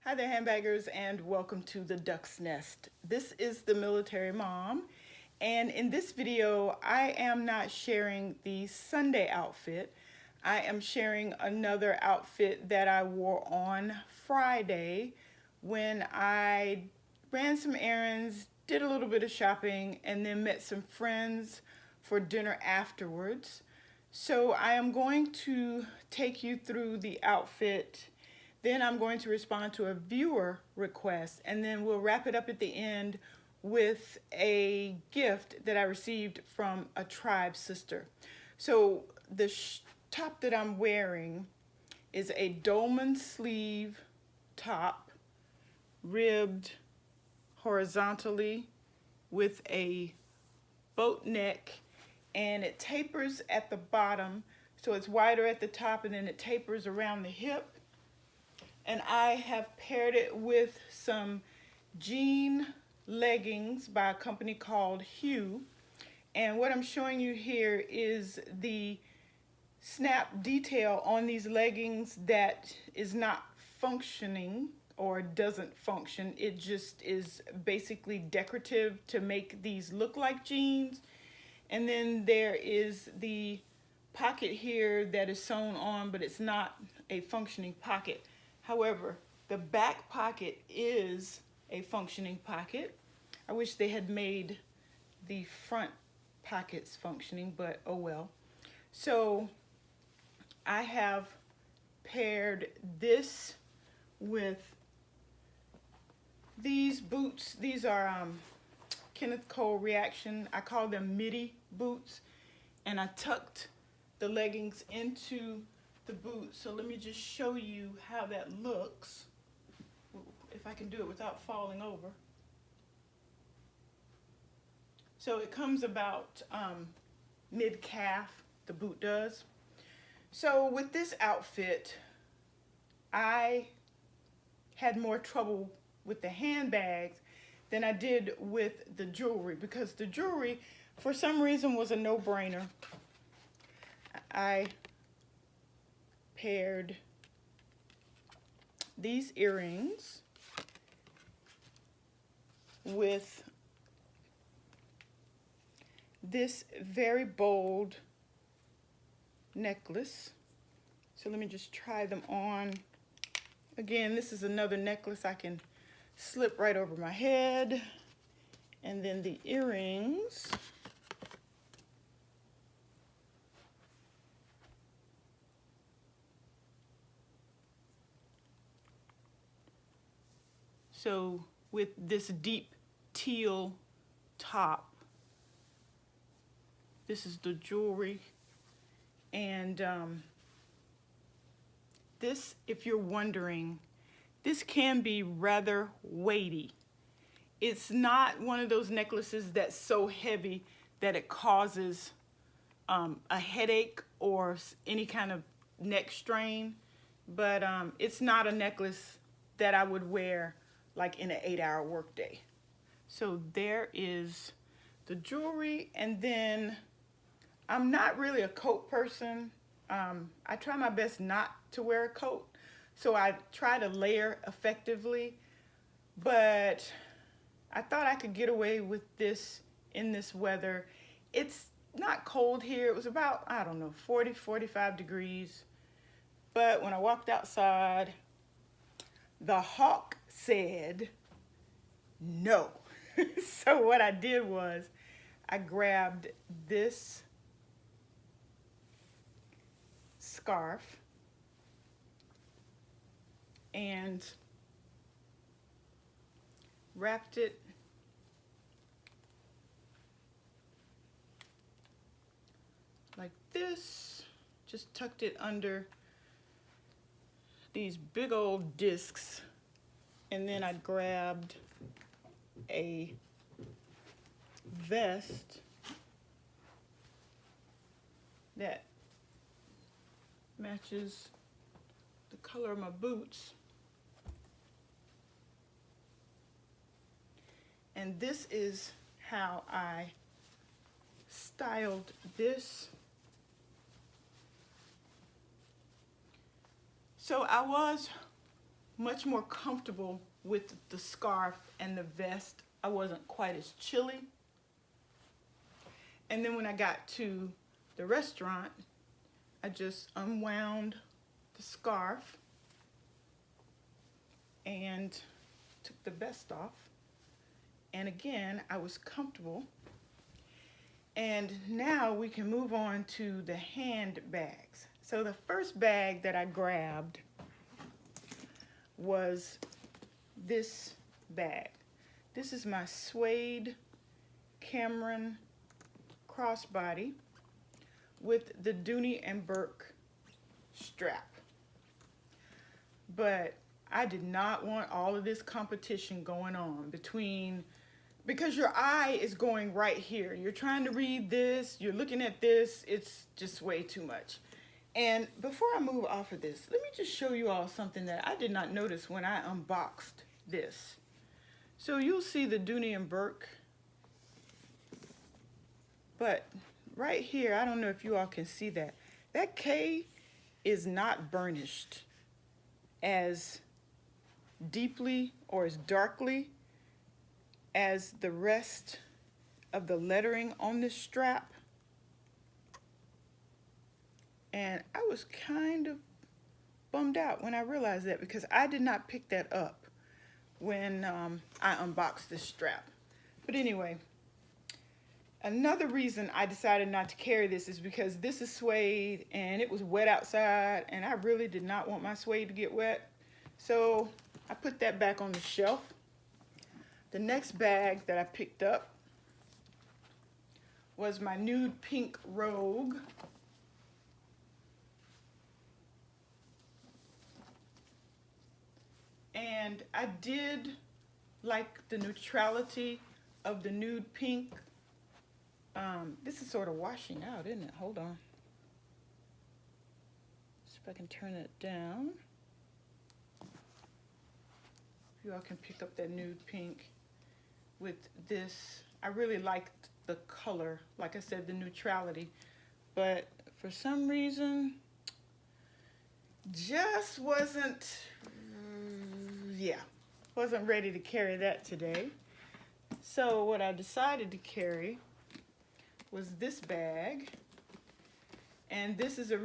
Hi there, handbaggers, and welcome to the Duck's Nest. This is the Military Mom, and in this video, I am not sharing the Sunday outfit. I am sharing another outfit that I wore on Friday when I ran some errands, did a little bit of shopping, and then met some friends for dinner afterwards. So I am going to take you through the outfit. Then I'm going to respond to a viewer request, and then we'll wrap it up at the end with a gift that I received from a tribe sister. So the top that I'm wearing is a dolman sleeve top, ribbed horizontally with a boat neck, and it tapers at the bottom, so it's wider at the top and then it tapers around the hip. And I have paired it with some jean leggings by a company called Hue. And what I'm showing you here is the snap detail on these leggings that is not functioning or doesn't function. It just is basically decorative to make these look like jeans. And then there is the pocket here that is sewn on, but it's not a functioning pocket. However, the back pocket is a functioning pocket. I wish they had made the front pockets functioning, but oh well. So I have paired this with these boots. These are Kenneth Cole Reaction. I call them midi boots, and I tucked the leggings into the boots. So let me just show you how that looks, if I can do it without falling over. So it comes about mid-calf, the boot does. So with this outfit, I had more trouble with the handbags than I did with the jewelry, because the jewelry, for some reason, was a no-brainer. I paired these earrings with this very bold necklace. So let me just try them on. Again, this is another necklace I can slip right over my head. And then the earrings. So with this deep teal top, this is the jewelry. And this, if you're wondering, this can be rather weighty. It's not one of those necklaces that's so heavy that it causes a headache or any kind of neck strain, but it's not a necklace that I would wear like in an 8-hour workday. So there is the jewelry, and then I'm not really a coat person. I try my best not to wear a coat, so I try to layer effectively, but I thought I could get away with this in this weather. It's not cold here. It was about, I don't know, 40, 45 degrees. But when I walked outside, the hawk said no. So what I did was I grabbed this scarf and wrapped it like this, just tucked it under these big old discs, and then I grabbed a vest that matches the color of my boots. And this is how I styled this. So I was much more comfortable with the scarf and the vest. I wasn't quite as chilly. And then when I got to the restaurant, I just unwound the scarf and took the vest off. And again, I was comfortable. And now we can move on to the handbags. So the first bag that I grabbed was this bag. This is my suede Cameron crossbody with the Dooney and Bourke strap. But I did not want all of this competition going on because your eye is going right here. You're trying to read this, you're looking at this, it's just way too much. And before I move off of this, let me just show you all something that I did not notice when I unboxed this. So you'll see the Dooney and Bourke, but right here, I don't know if you all can see that. That K is not burnished as deeply or as darkly as the rest of the lettering on this strap. And I was kind of bummed out when I realized that, because I did not pick that up when I unboxed this strap. But anyway, another reason I decided not to carry this is because this is suede and it was wet outside and I really did not want my suede to get wet. So I put that back on the shelf. The next bag that I picked up was my nude pink Rogue. And I did like the neutrality of the nude pink. This is sort of washing out, isn't it? Hold on. See if I can turn it down. You all can pick up that nude pink with this. I really liked the color, like I said, the neutrality, but for some reason, just wasn't ready to carry that today. So what I decided to carry was this bag, and this is a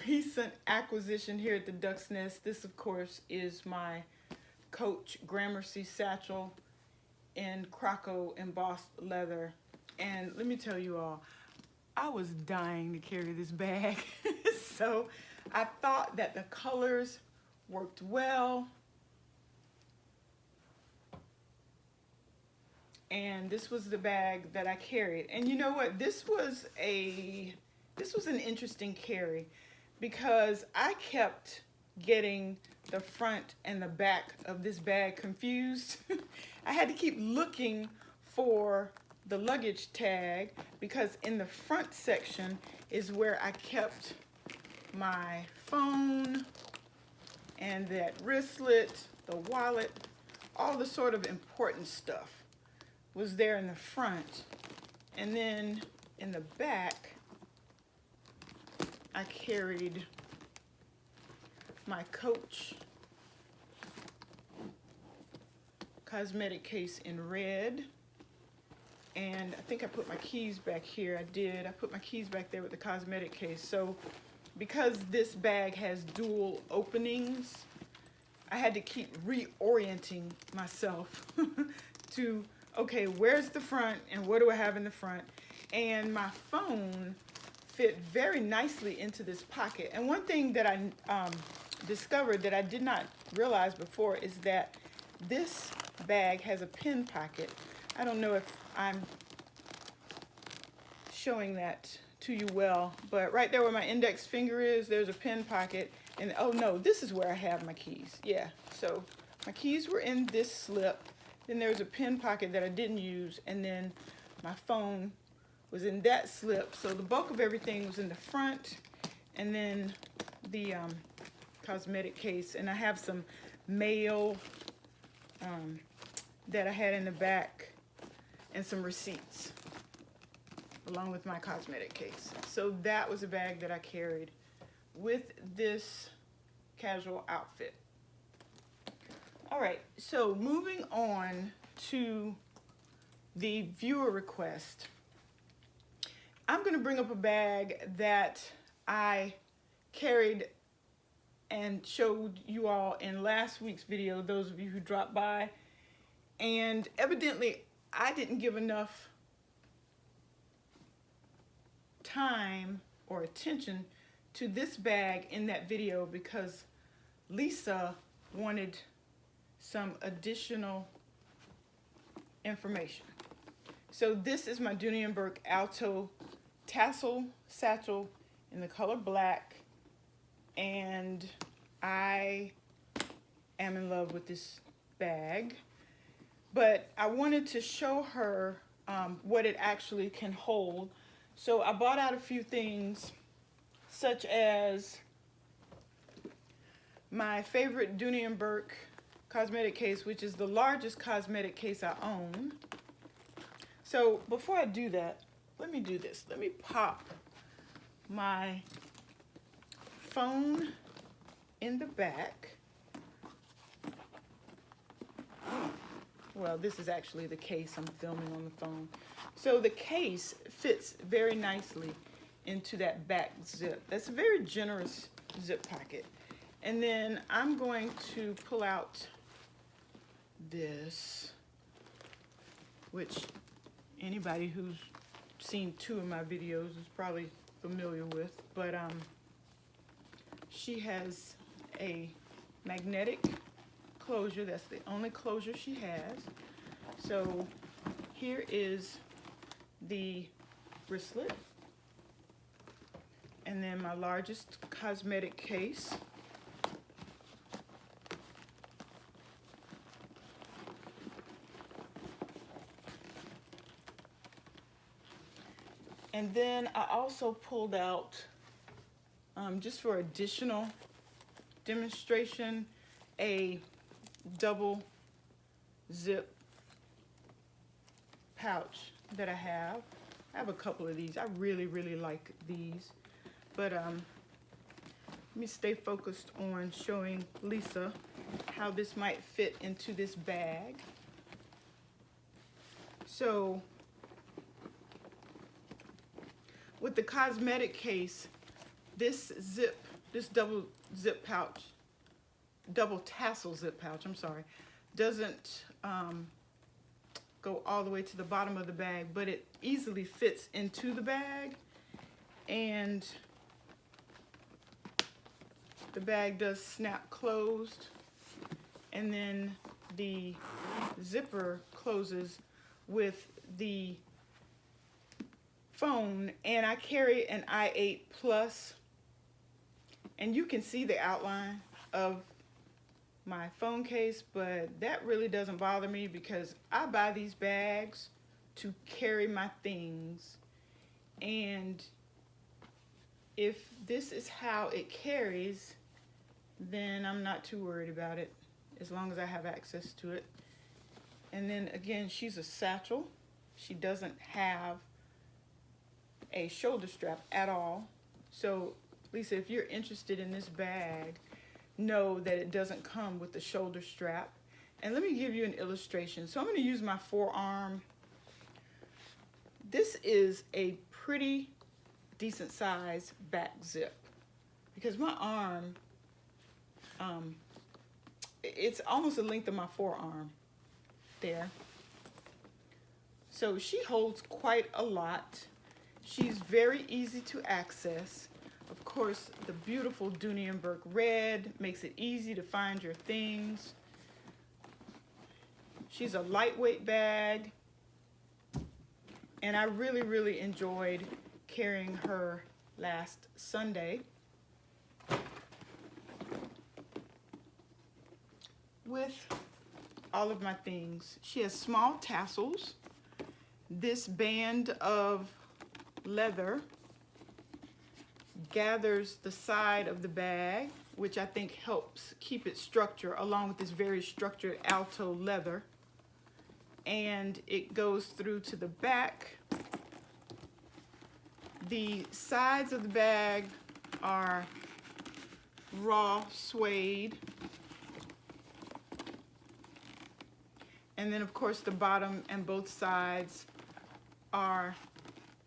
recent acquisition here at the Duck's Nest. This, of course, is my Coach Gramercy satchel in Croco embossed leather. And let me tell you all, I was dying to carry this bag. So I thought that the colors worked well. And this was the bag that I carried. And you know what? This was an interesting carry, because I kept getting the front and the back of this bag confused. I had to keep looking for the luggage tag, because in the front section is where I kept my phone and that wristlet, the wallet, all the sort of important stuff was there in the front. And then in the back, I carried my Coach cosmetic case in red. And I think I put my keys back here. I did. I put my keys back there with the cosmetic case. So because this bag has dual openings, I had to keep reorienting myself to, okay, where's the front and what do I have in the front? And my phone fit very nicely into this pocket. And one thing that I discovered that I did not realize before is that this bag has a pin pocket. I don't know if I'm showing that to you well, but right there where my index finger is, there's a pin pocket. And oh no, this is where I have my keys. Yeah, so my keys were in this slip. Then there was a pin pocket that I didn't use, and then my phone was in that slip. So the bulk of everything was in the front, and then the cosmetic case. And I have some mail that I had in the back, and some receipts along with my cosmetic case. So that was a bag that I carried with this casual outfit. All right, so moving on to the viewer request. I'm going to bring up a bag that I carried and showed you all in last week's video, those of you who dropped by. And evidently, I didn't give enough time or attention to this bag in that video because Lisa wanted some additional information. So this is my Dooney and Bourke Alto Tassel Satchel in the color black, and I am in love with this bag. But I wanted to show her what it actually can hold. So I bought out a few things, such as my favorite Dooney and Bourke cosmetic case, which is the largest cosmetic case I own. So before I do that, let me do this. Let me pop my phone in the back. Well, this is actually the case I'm filming on the phone. So the case fits very nicely into that back zip. That's a very generous zip pocket. And then I'm going to pull out this, which anybody who's seen 2 of my videos is probably familiar with, but she has a magnetic closure. That's the only closure she has. So here is the wristlet, and then my largest cosmetic case. And then I also pulled out, just for additional demonstration, a double zip pouch that I have. I have a couple of these. I really, really like these. But let me stay focused on showing Lisa how this might fit into this bag. So with the cosmetic case, this double zip pouch, double tassel zip pouch, I'm sorry, doesn't go all the way to the bottom of the bag, but it easily fits into the bag, and the bag does snap closed, and then the zipper closes with the phone. And I carry an i8 Plus, and you can see the outline of my phone case, but that really doesn't bother me because I buy these bags to carry my things, and if this is how it carries, then I'm not too worried about it as long as I have access to it. And then again, she's a satchel. She doesn't have a shoulder strap at all. So Lisa, if you're interested in this bag, know that it doesn't come with the shoulder strap. And let me give you an illustration. So I'm going to use my forearm. This is a pretty decent size back zip because my arm, it's almost the length of my forearm there. So she holds quite a lot. She's very easy to access. Of course, the beautiful Dooney and Bourke red makes it easy to find your things. She's a lightweight bag, and I really, really enjoyed carrying her last Sunday. With all of my things. She has small tassels. This band of leather gathers the side of the bag, which I think helps keep its structure along with this very structured Alto leather. And it goes through to the back. The sides of the bag are raw suede. And then of course the bottom and both sides are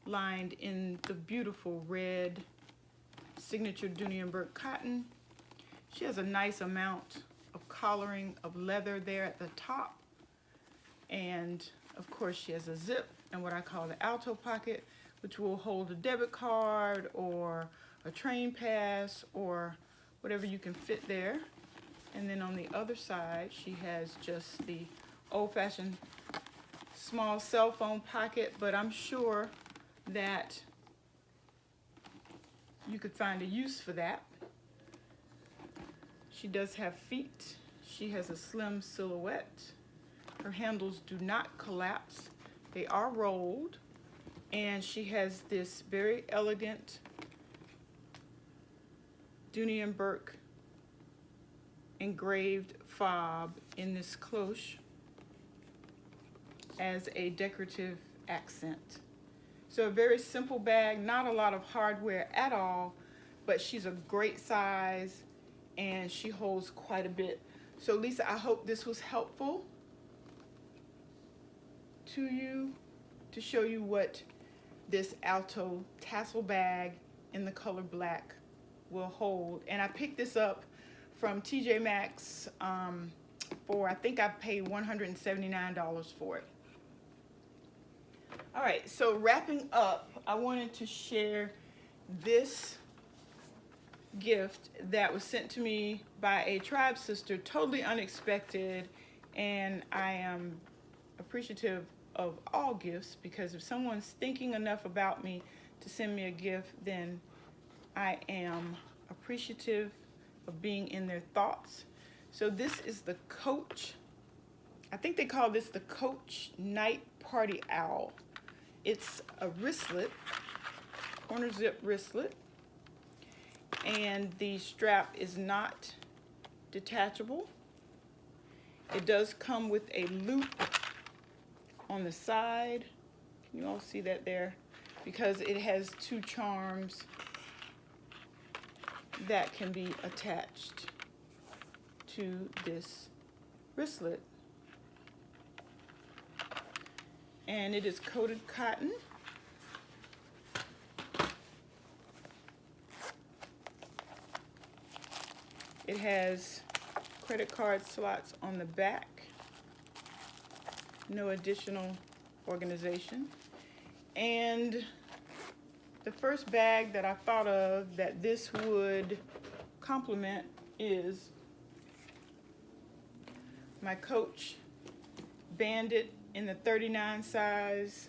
lined in the beautiful red signature Dooney and Bourke cotton. She has a nice amount of collaring of leather there at the top. And of course she has a zip and what I call the Alto pocket, which will hold a debit card or a train pass or whatever you can fit there. And then on the other side, she has just the old-fashioned small cell phone pocket, but I'm sure that you could find a use for that. She does have feet. She has a slim silhouette. Her handles do not collapse. They are rolled. And she has this very elegant Dooney and Bourke engraved fob in this cloche as a decorative accent. So a very simple bag, not a lot of hardware at all, but she's a great size and she holds quite a bit. So Lisa, I hope this was helpful to you to show you what this Alto Tassel bag in the color black will hold. And I picked this up from TJ Maxx for, I think I paid $179 for it. All right, so wrapping up, I wanted to share this gift that was sent to me by a tribe sister, totally unexpected, and I am appreciative of all gifts, because if someone's thinking enough about me to send me a gift, then I am appreciative of being in their thoughts. So this is the Coach, I think they call this the Coach Night Party Owl. It's a wristlet, corner zip wristlet, and the strap is not detachable. It does come with a loop on the side. Can you all see that there? Because it has two charms that can be attached to this wristlet. And it is coated cotton. It has credit card slots on the back. No additional organization. And the first bag that I thought of that this would complement is my Coach Bandit in the 39 size,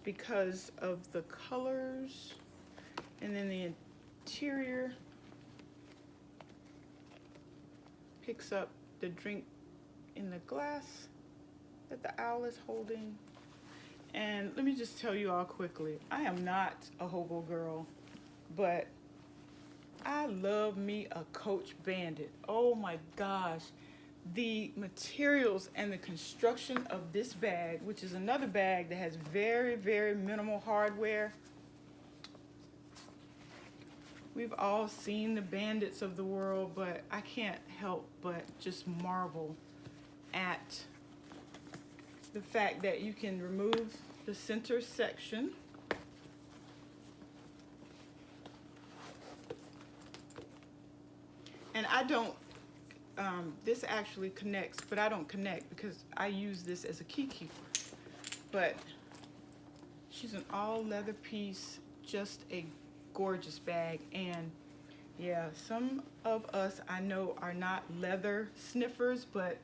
because of the colors, and then the interior picks up the drink in the glass that the owl is holding. And let me just tell you all quickly, I am not a hobo girl, but I love me a Coach Bandit. Oh my gosh. The materials and the construction of this bag, which is another bag that has very, very minimal hardware. We've all seen the Bandits of the world, but I can't help but just marvel at the fact that you can remove the center section and I don't this actually connects, but I don't connect because I use this as a key keeper. But she's an all leather piece, just a gorgeous bag. And yeah, some of us I know are not leather sniffers, but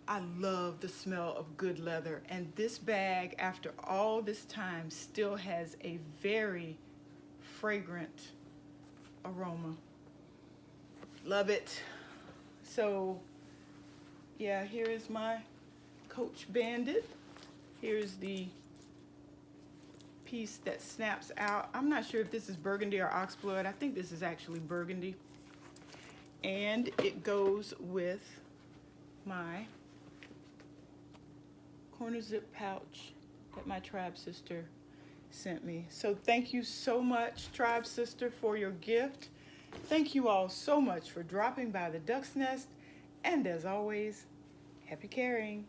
I love the smell of good leather. And this bag, after all this time, still has a very fragrant aroma. Love it. So yeah, here is my Coach Bandit. Here's the piece that snaps out. I'm not sure if this is burgundy or oxblood. I think this is actually burgundy. And it goes with my corner zip pouch that my tribe sister sent me. So thank you so much, tribe sister, for your gift. Thank you all so much for dropping by the Duck's Nest, and as always, Happy carrying.